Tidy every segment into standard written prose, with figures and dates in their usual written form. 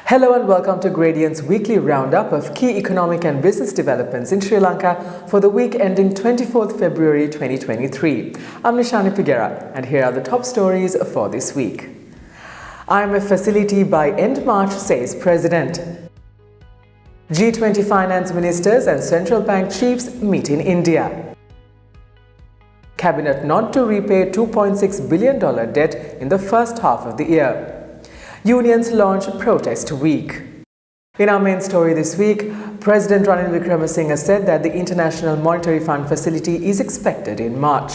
Hello and welcome to Gradient's weekly roundup of key economic and business developments in Sri Lanka for the week ending 24th February 2023. I'm Nishani Pigera and here are the top stories for this week. IMF facility by end March, says President. G20 finance ministers and central bank chiefs meet in India. Cabinet nod to repay $2.6 billion debt in the first half of the year. Unions launch protest week. In our main story this week, President Ranil Wickremesinghe said that the International Monetary Fund facility is expected in March.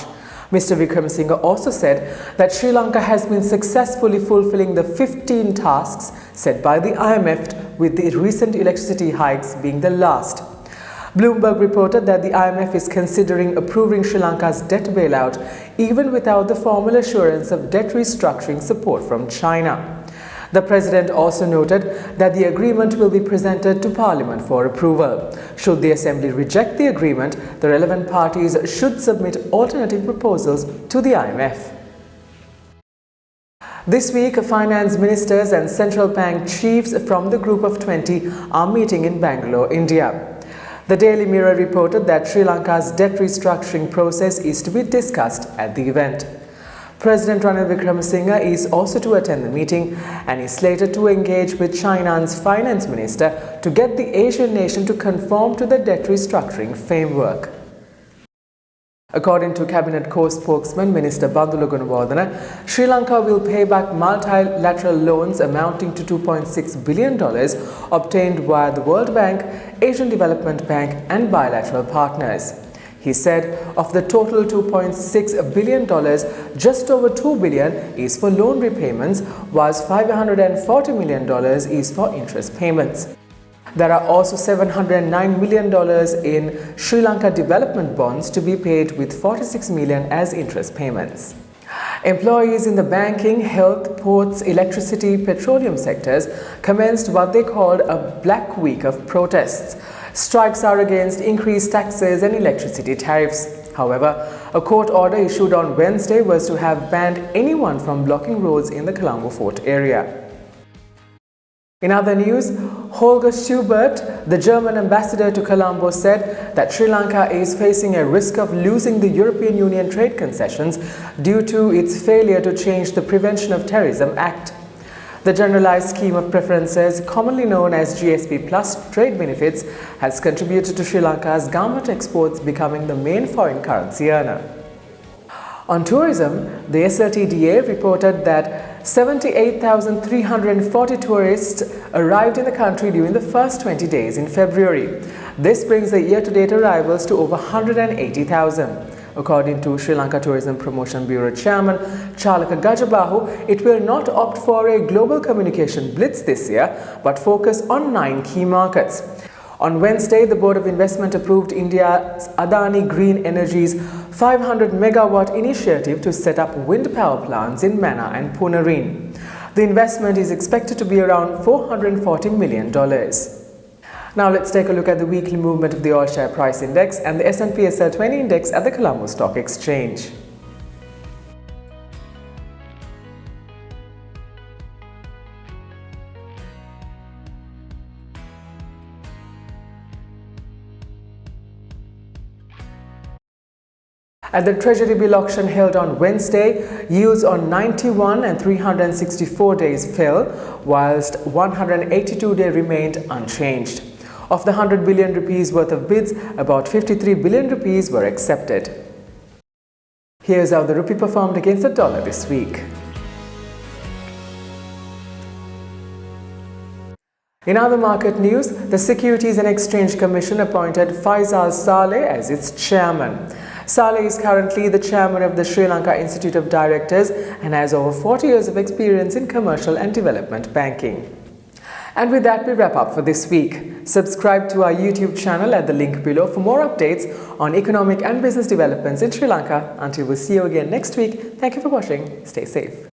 Mr. Wickremesinghe also said that Sri Lanka has been successfully fulfilling the 15 tasks set by the IMF, with the recent electricity hikes being the last. Bloomberg reported that the IMF is considering approving Sri Lanka's debt bailout even without the formal assurance of debt restructuring support from China. The President also noted that the agreement will be presented to Parliament for approval. Should the Assembly reject the agreement, the relevant parties should submit alternative proposals to the IMF. This week, finance ministers and central bank chiefs from the Group of 20 are meeting in Bangalore, India. The Daily Mirror reported that Sri Lanka's debt restructuring process is to be discussed at the event. President Ranil Wickremesinghe is also to attend the meeting and is slated to engage with China's finance minister to get the Asian nation to conform to the debt restructuring framework. According to Cabinet co-spokesman Minister Bandula Gunawardena, Sri Lanka will pay back multilateral loans amounting to $2.6 billion obtained via the World Bank, Asian Development Bank and bilateral partners. He said of the total $2.6 billion, just over $2 billion is for loan repayments, whilst $540 million is for interest payments. There are also $709 million in Sri Lanka development bonds to be paid, with $46 million as interest payments. Employees in the banking, health, ports, electricity, petroleum sectors commenced what they called a Black Week of protests. Strikes are against increased taxes and electricity tariffs. However, a court order issued on Wednesday was to have banned anyone from blocking roads in the Colombo Fort area. In other news, Holger Schubert, the German ambassador to Colombo, said that Sri Lanka is facing a risk of losing the European Union trade concessions due to its failure to change the Prevention of Terrorism Act. The Generalized Scheme of Preferences, commonly known as GSP Plus trade benefits, has contributed to Sri Lanka's garment exports becoming the main foreign currency earner. On tourism, the SLTDA reported that 78,340 tourists arrived in the country during the first 20 days in February. This brings the year-to-date arrivals to over 180,000. According to Sri Lanka Tourism Promotion Bureau Chairman Chalaka Gajabahu, it will not opt for a global communication blitz this year, but focus on 9 key markets. On Wednesday, the Board of Investment approved India's Adani Green Energy's 500 megawatt initiative to set up wind power plants in Mannar and Punareen. The investment is expected to be around $440 million. Now let's take a look at the weekly movement of the oil share price index and the S&P SL20 index at the Colombo Stock Exchange. At the Treasury bill auction held on Wednesday, yields on 91 and 364 days fell, whilst 182-day remained unchanged. Of the 100 billion rupees worth of bids, about 53 billion rupees were accepted. Here's how the rupee performed against the dollar this week. In other market news, the Securities and Exchange Commission appointed Faisal Saleh as its chairman. Saleh is currently the chairman of the Sri Lanka Institute of Directors and has over 40 years of experience in commercial and development banking. And with that, we wrap up for this week. Subscribe to our YouTube channel at the link below for more updates on economic and business developments in Sri Lanka. Until we see you again next week, thank you for watching. Stay safe.